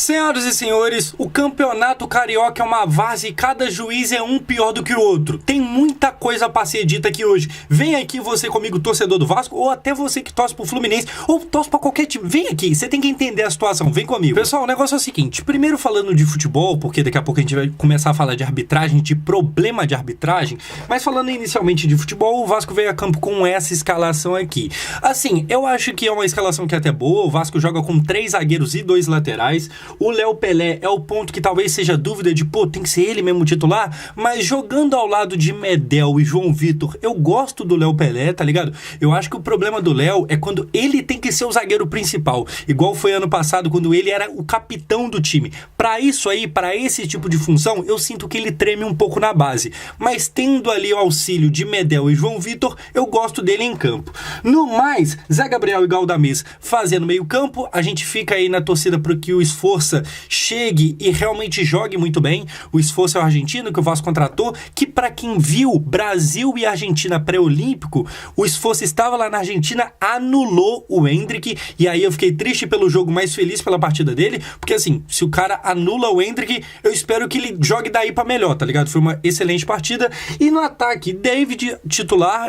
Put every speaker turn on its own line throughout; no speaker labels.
Senhoras e senhores, o campeonato carioca é uma várzea e cada juiz é um pior do que o outro. Tem muita coisa pra ser dita aqui hoje. Vem aqui você comigo, torcedor do Vasco, ou até você que torce pro Fluminense, ou torce pra qualquer time. Vem aqui, você tem que entender a situação, vem comigo. Pessoal, o negócio é o seguinte, primeiro falando de futebol, porque daqui a pouco a gente vai começar a falar de arbitragem, de problema de arbitragem, mas falando inicialmente de futebol, o Vasco veio a campo com essa escalação aqui. Assim, eu acho que é uma escalação que é até boa, o Vasco joga com 3 zagueiros e 2 laterais. O Léo Pelé é o ponto que talvez seja dúvida de, tem que ser ele mesmo titular, mas jogando ao lado de Medel e João Vitor, eu gosto do Léo Pelé, tá ligado? Eu acho que o problema do Léo é quando ele tem que ser o zagueiro principal, igual foi ano passado quando ele era o capitão do time. Pra isso aí, pra esse tipo de função, eu sinto que ele treme um pouco na base, mas tendo ali o auxílio de Medel e João Vitor, eu gosto dele em campo. No mais, Zé Gabriel e Galdamez fazendo meio campo, a gente fica aí na torcida para que o Esforça chegue e realmente jogue muito bem. O Esforça é o argentino que o Vasco contratou, que para quem viu Brasil e Argentina pré-olímpico, o Esforça estava lá na Argentina, anulou o Endrick, e aí eu fiquei triste pelo jogo, mais feliz pela partida dele, porque assim, se o cara anula o Endrick, eu espero que ele jogue daí para melhor, tá ligado? Foi uma excelente partida. E no ataque, David titular,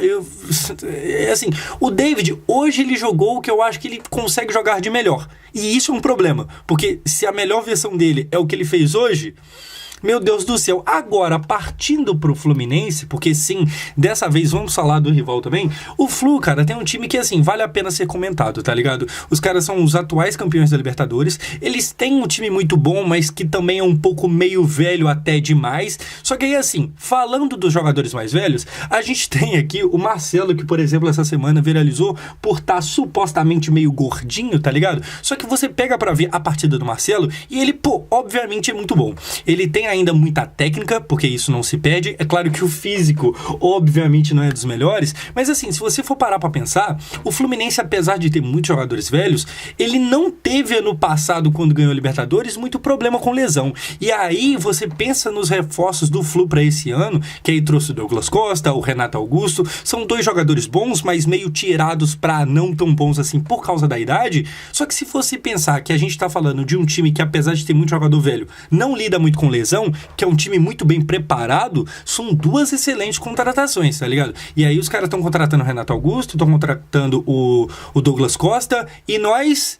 assim, o David hoje ele jogou o que eu acho que ele consegue jogar de melhor, e isso é um problema, porque se a melhor versão dele é o que ele fez hoje, meu Deus do céu. Agora, partindo pro Fluminense, porque sim, dessa vez vamos falar do rival também, o Flu, cara, tem um time que, assim, vale a pena ser comentado, tá ligado? Os caras são os atuais campeões da Libertadores, eles têm um time muito bom, mas que também é um pouco meio velho até demais, só que aí, assim, falando dos jogadores mais velhos, a gente tem aqui o Marcelo, que, por exemplo, essa semana viralizou por estar supostamente meio gordinho, tá ligado? Só que você pega pra ver a partida do Marcelo e ele, obviamente é muito bom. Ele tem ainda muita técnica, porque isso não se perde. É claro que o físico, obviamente, não é dos melhores, mas assim, se você for parar pra pensar, o Fluminense, apesar de ter muitos jogadores velhos, ele não teve ano passado, quando ganhou a Libertadores, muito problema com lesão. E aí, você pensa nos reforços do Flu pra esse ano, que aí trouxe o Douglas Costa, o Renato Augusto, são 2 jogadores bons, mas meio tirados pra não tão bons assim por causa da idade. Só que se fosse pensar que a gente tá falando de um time que, apesar de ter muito jogador velho, não lida muito com lesão, que é um time muito bem preparado, são 2 excelentes contratações, tá ligado? E aí os caras estão contratando o Renato Augusto, estão contratando o Douglas Costa, e nós...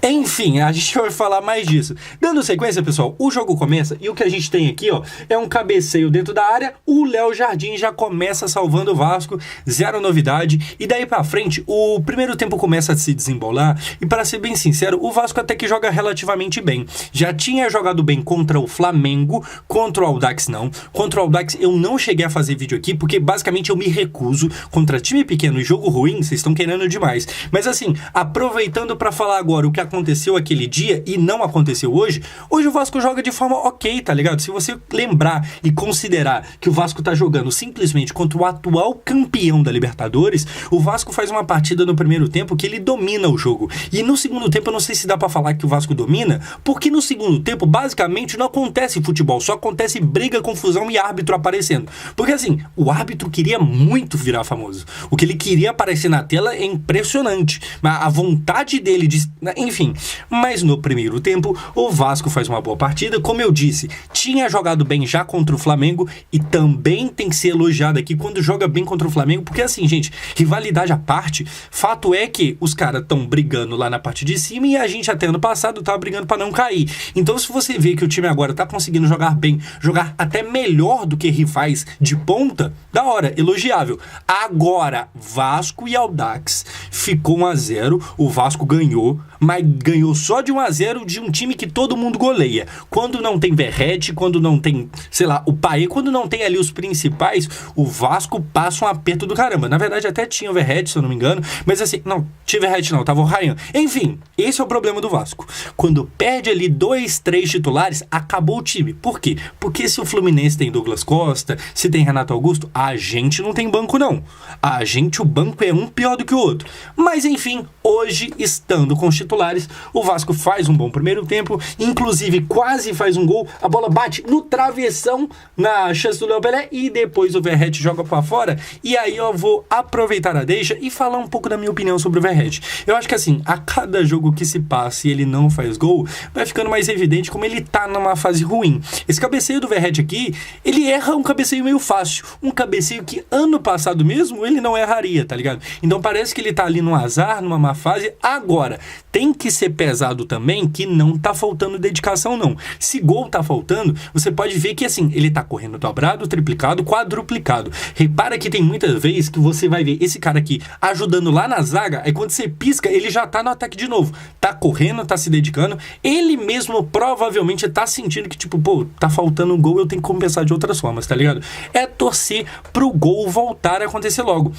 Enfim, a gente vai falar mais disso. Dando sequência, pessoal, o jogo começa e o que a gente tem aqui, é um cabeceio dentro da área. O Léo Jardim já começa salvando o Vasco, 0 novidade. E daí pra frente, o primeiro tempo começa a se desembolar. E para ser bem sincero, o Vasco até que joga relativamente bem. Já tinha jogado bem contra o Flamengo, contra o Audax não. Contra o Audax eu não cheguei a fazer vídeo aqui, porque basicamente eu me recuso. Contra time pequeno e jogo ruim, vocês estão querendo demais. Mas assim, aproveitando pra falar agora o que aconteceu aquele dia e não aconteceu hoje o Vasco joga de forma ok, tá ligado? Se você lembrar e considerar que o Vasco tá jogando simplesmente contra o atual campeão da Libertadores, o Vasco faz uma partida no primeiro tempo que ele domina o jogo. E no segundo tempo eu não sei se dá pra falar que o Vasco domina, porque no segundo tempo basicamente não acontece futebol, só acontece briga, confusão e árbitro aparecendo. Porque assim, o árbitro queria muito virar famoso. O que ele queria aparecer na tela é impressionante. Mas a vontade dele de... Enfim, mas no primeiro tempo o Vasco faz uma boa partida, como eu disse, tinha jogado bem já contra o Flamengo e também tem que ser elogiado aqui quando joga bem contra o Flamengo, porque assim, gente, rivalidade à parte, fato é que os caras estão brigando lá na parte de cima e a gente até ano passado tava brigando pra não cair. Então se você vê que o time agora tá conseguindo jogar bem, jogar até melhor do que rivais de ponta, da hora, elogiável. Agora, Vasco e Audax ficou 1-0, o Vasco ganhou, mas ganhou só de 1-0 de um time que todo mundo goleia. Quando não tem Verratti, quando não tem, sei lá, o Paê, quando não tem ali os principais, o Vasco passa um aperto do caramba. Na verdade, até tinha o Verratti, se eu não me engano, mas assim, não, tinha Verratti não, tava o Ryan. Enfim, esse é o problema do Vasco. Quando perde ali 2, 3 titulares, acabou o time. Por quê? Porque se o Fluminense tem Douglas Costa, se tem Renato Augusto, a gente não tem banco não. A gente, o banco é um pior do que o outro. Mas enfim, hoje, estando com os titulares, titulares. O Vasco faz um bom primeiro tempo, inclusive quase faz um gol, a bola bate no travessão na chance do Léo Pelé e depois o Verratti joga pra fora. E aí eu vou aproveitar a deixa e falar um pouco da minha opinião sobre o Verratti. Eu acho que assim, a cada jogo que se passa e ele não faz gol, vai ficando mais evidente como ele tá numa fase ruim. Esse cabeceio do Verratti aqui, ele erra um cabeceio meio fácil, um cabeceio que ano passado mesmo ele não erraria, tá ligado? Então parece que ele tá ali no azar, numa má fase. Agora, tem que ser pesado também que não tá faltando dedicação não. Se gol tá faltando, você pode ver que assim, ele tá correndo dobrado, triplicado, quadruplicado. Repara que tem muitas vezes que você vai ver esse cara aqui ajudando lá na zaga, aí quando você pisca, ele já tá no ataque de novo. Tá correndo, tá se dedicando. Ele mesmo provavelmente tá sentindo que tipo, pô, tá faltando um gol, eu tenho que compensar de outras formas, tá ligado? É torcer pro gol voltar a acontecer logo.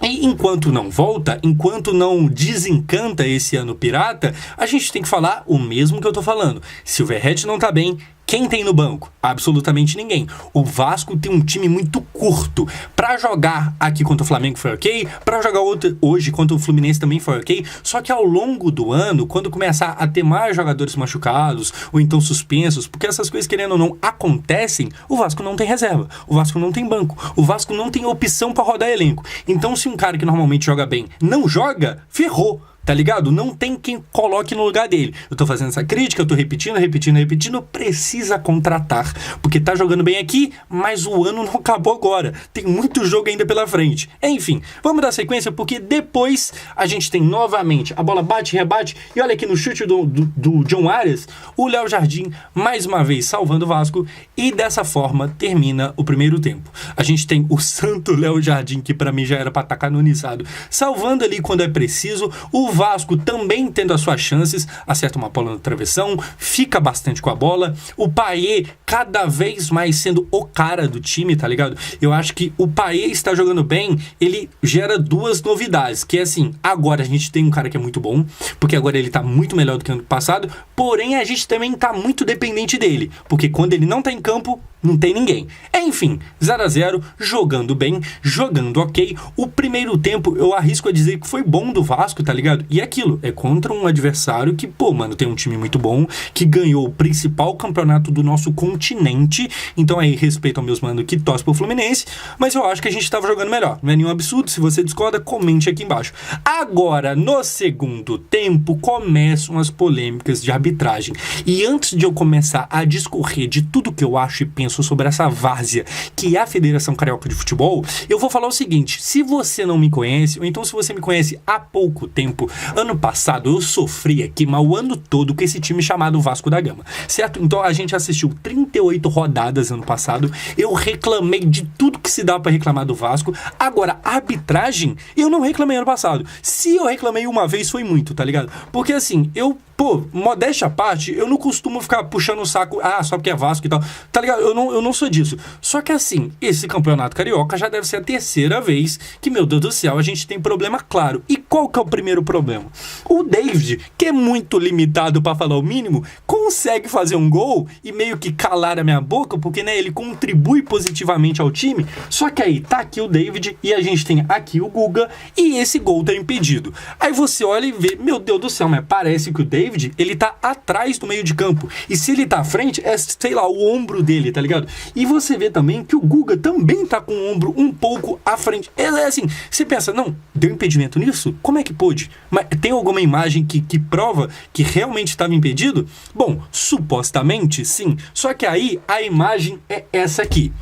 E enquanto não volta, enquanto não desencanta esse ano pirata, a gente tem que falar o mesmo que eu tô falando. Se o Verratti não tá bem, quem tem no banco? Absolutamente ninguém. O Vasco tem um time muito curto. Pra jogar aqui contra o Flamengo foi ok, pra jogar hoje contra o Fluminense também foi ok, só que ao longo do ano, quando começar a ter mais jogadores machucados, ou então suspensos, porque essas coisas, querendo ou não, acontecem, o Vasco não tem reserva, o Vasco não tem banco, o Vasco não tem opção pra rodar elenco. Então se um cara que normalmente joga bem não joga, ferrou. Tá ligado? Não tem quem coloque no lugar dele. Eu tô fazendo essa crítica, eu tô repetindo, precisa contratar. Porque tá jogando bem aqui, mas o ano não acabou agora. Tem muito jogo ainda pela frente. Enfim, vamos dar sequência porque depois a gente tem novamente a bola bate, rebate. E olha aqui no chute do John Arias, o Léo Jardim mais uma vez salvando o Vasco. E dessa forma termina o primeiro tempo. A gente tem o santo Léo Jardim, que pra mim já era pra estar canonizado, salvando ali quando é preciso. O Vasco também tendo as suas chances, acerta uma bola no travessão, fica bastante com a bola. O Payet cada vez mais sendo o cara do time, tá ligado? Eu acho que o Payet está jogando bem, ele gera duas novidades, que é assim, agora a gente tem um cara que é muito bom, porque agora ele tá muito melhor do que ano passado, porém a gente também tá muito dependente dele, porque quando ele não tá em campo, não tem ninguém. Enfim, 0-0, jogando bem, jogando ok. O primeiro tempo, eu arrisco a dizer que foi bom do Vasco, tá ligado? E é aquilo, é contra um adversário que, pô, mano, tem um time muito bom, que ganhou o principal campeonato do nosso continente. Então aí, respeito ao meus mano que torce pro Fluminense, mas eu acho que a gente tava jogando melhor. Não é nenhum absurdo, se você discorda, comente aqui embaixo. Agora, no segundo tempo, começam as polêmicas de arbitragem. E antes de eu começar a discorrer de tudo que eu acho e penso sobre essa várzea que é a Federação Carioca de Futebol, eu vou falar o seguinte: se você não me conhece, ou então se você me conhece há pouco tempo, ano passado eu sofri aqui mal o ano todo com esse time chamado Vasco da Gama, certo? Então a gente assistiu 38 rodadas ano passado, eu reclamei de tudo que se dá pra reclamar do Vasco. Agora, arbitragem, eu não reclamei ano passado. Se eu reclamei uma vez foi muito, tá ligado? Porque assim, pô, modéstia à parte, eu não costumo ficar puxando o saco, só porque é Vasco e tal, tá ligado? Eu não sou disso. Só que assim, esse campeonato carioca já deve ser a terceira vez que, meu Deus do céu, a gente tem problema claro. E qual que é o primeiro problema? O David, que é muito limitado pra falar o mínimo, consegue fazer um gol e meio que calar a minha boca, porque, né, ele contribui positivamente ao time. Só que aí, tá aqui o David e a gente tem aqui o Guga e esse gol tá impedido. Aí você olha e vê, meu Deus do céu, mas parece que o David, ele tá atrás do meio de campo. E se ele tá à frente, é, sei lá, o ombro dele, tá ligado? E você vê também que o Guga também tá com o ombro um pouco à frente. É assim, você pensa, não, deu impedimento nisso? Como é que pôde? Mas tem alguma imagem que prova que realmente estava impedido? Bom, supostamente sim. Só que aí a imagem é essa aqui.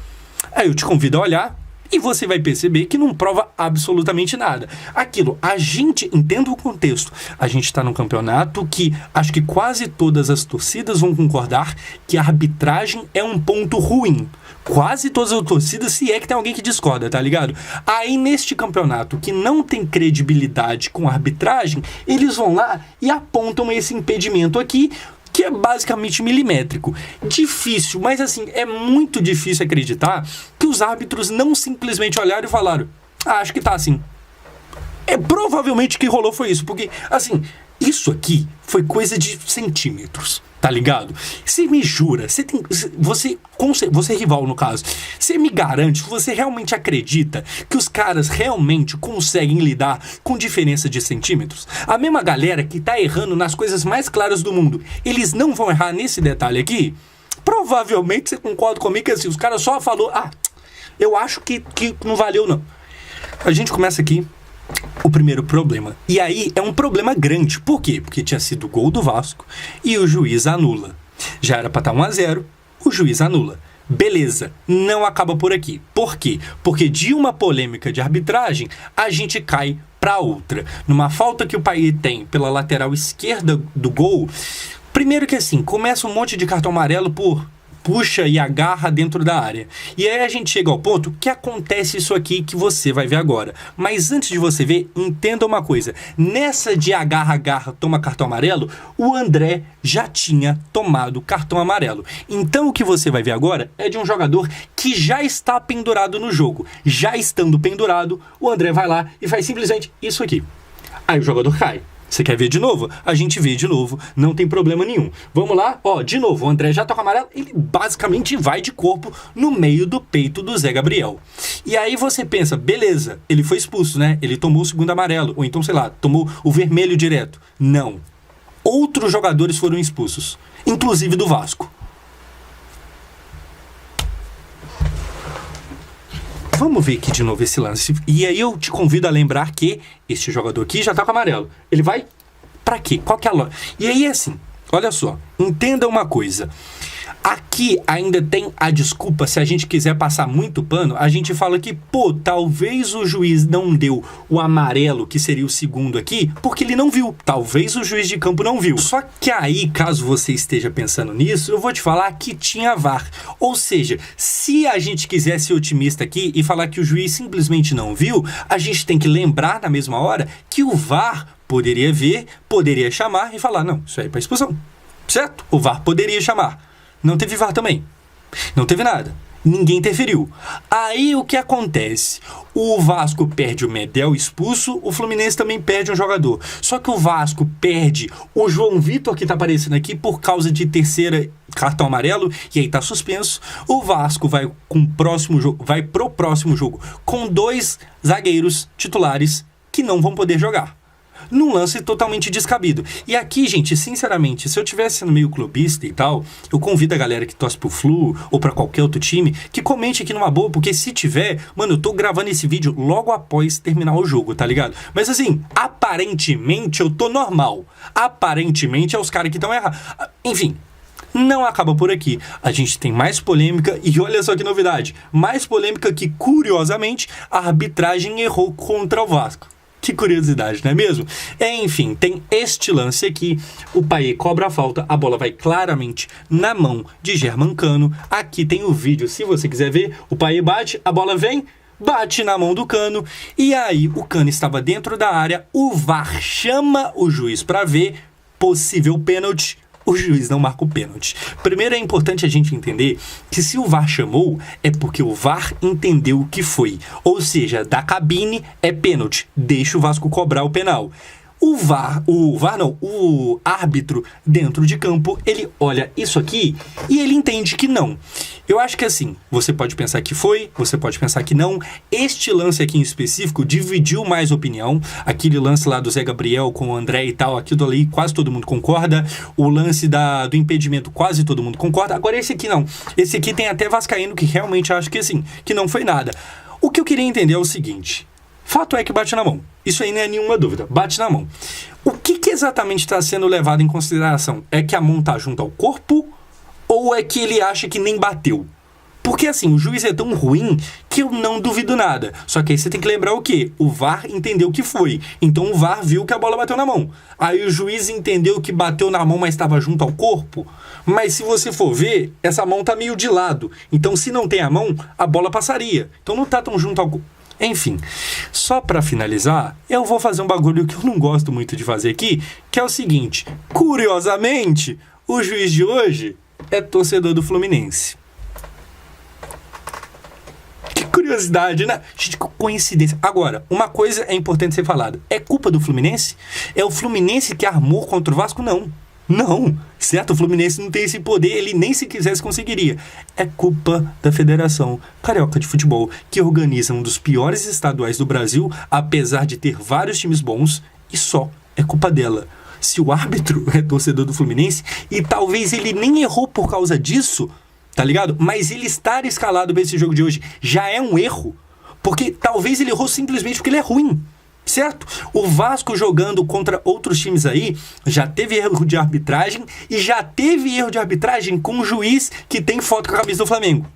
Aí eu te convido a olhar e você vai perceber que não prova absolutamente nada. Aquilo, a gente, entenda o contexto, a gente está num campeonato que acho que quase todas as torcidas vão concordar que a arbitragem é um ponto ruim. Quase todas as torcidas, se é que tem alguém que discorda, tá ligado? Aí neste campeonato que não tem credibilidade com a arbitragem, eles vão lá e apontam esse impedimento aqui, que é basicamente milimétrico. Difícil, mas assim, é muito difícil acreditar que os árbitros não simplesmente olharam e falaram, acho que tá assim. Provavelmente o que rolou foi isso, porque, assim, Isso aqui foi coisa de centímetros, tá ligado? Você me jura, você é rival no caso, você me garante, você realmente acredita que os caras realmente conseguem lidar com diferença de centímetros? A mesma galera que tá errando nas coisas mais claras do mundo, eles não vão errar nesse detalhe aqui? Provavelmente você concorda comigo que assim, os caras só falou, eu acho que não valeu não. A gente começa aqui o primeiro problema. E aí é um problema grande. Por quê? Porque tinha sido gol do Vasco e o juiz anula. Já era pra estar 1-0, o juiz anula. Beleza, não acaba por aqui. Por quê? Porque de uma polêmica de arbitragem, a gente cai pra outra. Numa falta que o Payet tem pela lateral esquerda do gol, primeiro que assim, começa um monte de cartão amarelo por puxa e agarra dentro da área. E aí a gente chega ao ponto que acontece isso aqui que você vai ver agora. Mas antes de você ver, entenda uma coisa. Nessa de agarra, toma cartão amarelo, o André já tinha tomado cartão amarelo. Então o que você vai ver agora é de um jogador que já está pendurado no jogo. Já estando pendurado, o André vai lá e faz simplesmente isso aqui. Aí o jogador cai. Você quer ver de novo? A gente vê de novo, não tem problema nenhum. Vamos lá? De novo, o André já tá com amarelo, ele basicamente vai de corpo no meio do peito do Zé Gabriel. E aí você pensa, beleza, ele foi expulso, né? Ele tomou o segundo amarelo, ou então, sei lá, tomou o vermelho direto. Não. Outros jogadores foram expulsos, inclusive do Vasco. Vamos ver aqui de novo esse lance. E aí eu te convido a lembrar que este jogador aqui já tá com amarelo. Ele vai pra quê? Qual que é a lógica? E aí assim, olha só, entenda uma coisa. Aqui ainda tem a desculpa, se a gente quiser passar muito pano, a gente fala que, talvez o juiz não deu o amarelo, que seria o segundo aqui, porque ele não viu. Talvez o juiz de campo não viu. Só que aí, caso você esteja pensando nisso, eu vou te falar que tinha VAR. Ou seja, se a gente quiser ser otimista aqui e falar que o juiz simplesmente não viu, a gente tem que lembrar na mesma hora que o VAR poderia ver, poderia chamar e falar, não, isso aí é pra expulsão. Certo? O VAR poderia chamar. Não teve VAR também. Não teve nada. Ninguém interferiu. Aí o que acontece? O Vasco perde o Medel expulso, o Fluminense também perde um jogador. Só que o Vasco perde o João Vitor, que tá aparecendo aqui, por causa de terceira cartão amarelo, e aí tá suspenso. O Vasco vai pro próximo jogo com 2 zagueiros titulares que não vão poder jogar. Num lance totalmente descabido. E aqui, gente, sinceramente, se eu tivesse sendo meio clubista e tal, eu convido a galera que torce pro Flu ou pra qualquer outro time, que comente aqui numa boa, porque se tiver, mano, eu tô gravando esse vídeo logo após terminar o jogo, tá ligado? Mas assim, aparentemente eu tô normal. Aparentemente é os caras que estão errados. Enfim, não acaba por aqui. A gente tem mais polêmica e olha só que novidade. Mais polêmica que, curiosamente, a arbitragem errou contra o Vasco. Que curiosidade, não é mesmo? Enfim, tem este lance aqui. O Payet cobra a falta, a bola vai claramente na mão de Germancano. Aqui tem o vídeo, se você quiser ver. O Payet bate, a bola vem, bate na mão do Cano. E aí, o Cano estava dentro da área. O VAR chama o juiz para ver possível pênalti. O juiz não marca o pênalti. Primeiro é importante a gente entender que se o VAR chamou, é porque o VAR entendeu o que foi. Ou seja, da cabine é pênalti. Deixa o Vasco cobrar o penal. O árbitro dentro de campo, ele olha isso aqui e ele entende que não. Eu acho que assim, você pode pensar que foi, você pode pensar que não. Este lance aqui em específico dividiu mais opinião. Aquele lance lá do Zé Gabriel com o André e tal, aquilo ali quase todo mundo concorda. O lance do impedimento quase todo mundo concorda. Agora esse aqui não. Esse aqui tem até vascaíno que realmente acha que assim, que não foi nada. O que eu queria entender é o seguinte. Fato é que bate na mão. Isso aí não é nenhuma dúvida. Bate na mão. O que exatamente está sendo levado em consideração? É que a mão está junto ao corpo ou é que ele acha que nem bateu? Porque assim, o juiz é tão ruim que eu não duvido nada. Só que aí você tem que lembrar o quê? O VAR entendeu o que foi. Então o VAR viu que a bola bateu na mão. Aí o juiz entendeu que bateu na mão, mas estava junto ao corpo. Mas se você for ver, essa mão tá meio de lado. Então se não tem a mão, a bola passaria. Então não tá tão junto ao corpo. Enfim, só pra finalizar, eu vou fazer um bagulho que eu não gosto muito de fazer aqui, que é o seguinte. Curiosamente, o juiz de hoje é torcedor do Fluminense. Que curiosidade, né? Gente, que coincidência. Agora, uma coisa é importante ser falada. É culpa do Fluminense? É o Fluminense que armou contra o Vasco? Não. Não, certo? O Fluminense não tem esse poder, ele nem se quisesse conseguiria. É culpa da Federação Carioca de Futebol, que organiza um dos piores estaduais do Brasil, apesar de ter vários times bons, e só é culpa dela. Se o árbitro é torcedor do Fluminense, e talvez ele nem errou por causa disso, tá ligado? Mas ele estar escalado para esse jogo de hoje já é um erro, porque talvez ele errou simplesmente porque ele é ruim. Certo? O Vasco jogando contra outros times aí já teve erro de arbitragem e já teve erro de arbitragem com um juiz que tem foto com a camisa do Flamengo.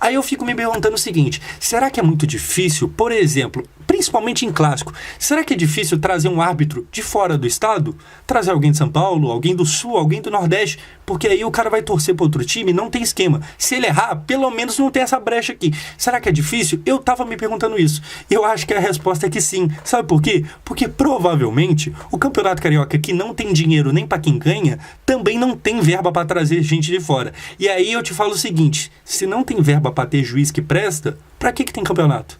Aí eu fico me perguntando o seguinte, será que é muito difícil, por exemplo, principalmente em clássico, será que é difícil trazer um árbitro de fora do estado? Trazer alguém de São Paulo, alguém do Sul, alguém do Nordeste? Porque aí o cara vai torcer para outro time, não tem esquema. Se ele errar, pelo menos não tem essa brecha aqui. Será que é difícil? Eu tava me perguntando isso. Eu acho que a resposta é que sim. Sabe por quê? Porque provavelmente o Campeonato Carioca, que não tem dinheiro nem para quem ganha, também não tem verba para trazer gente de fora. E aí eu te falo o seguinte, se não tem verba para ter juiz que presta, para que tem campeonato?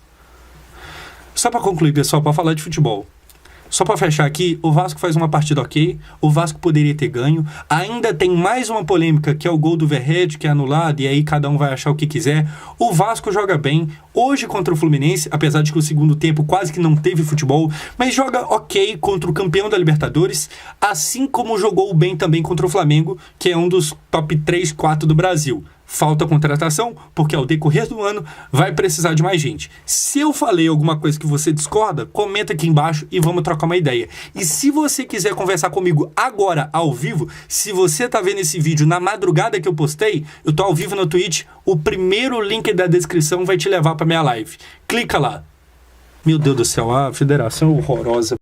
Só para concluir, pessoal, para falar de futebol. Só para fechar aqui, o Vasco faz uma partida ok, o Vasco poderia ter ganho, ainda tem mais uma polêmica que é o gol do Verrete, que é anulado, e aí cada um vai achar o que quiser. O Vasco joga bem, hoje contra o Fluminense, apesar de que o segundo tempo quase que não teve futebol, mas joga ok contra o campeão da Libertadores, assim como jogou bem também contra o Flamengo, que é um dos top 3, 4 do Brasil. Falta contratação, porque ao decorrer do ano vai precisar de mais gente. Se eu falei alguma coisa que você discorda, comenta aqui embaixo e vamos trocar uma ideia. E se você quiser conversar comigo agora, ao vivo, se você tá vendo esse vídeo na madrugada que eu postei, eu tô ao vivo na Twitch, o primeiro link da descrição vai te levar pra minha live. Clica lá. Meu Deus do céu, a federação é horrorosa.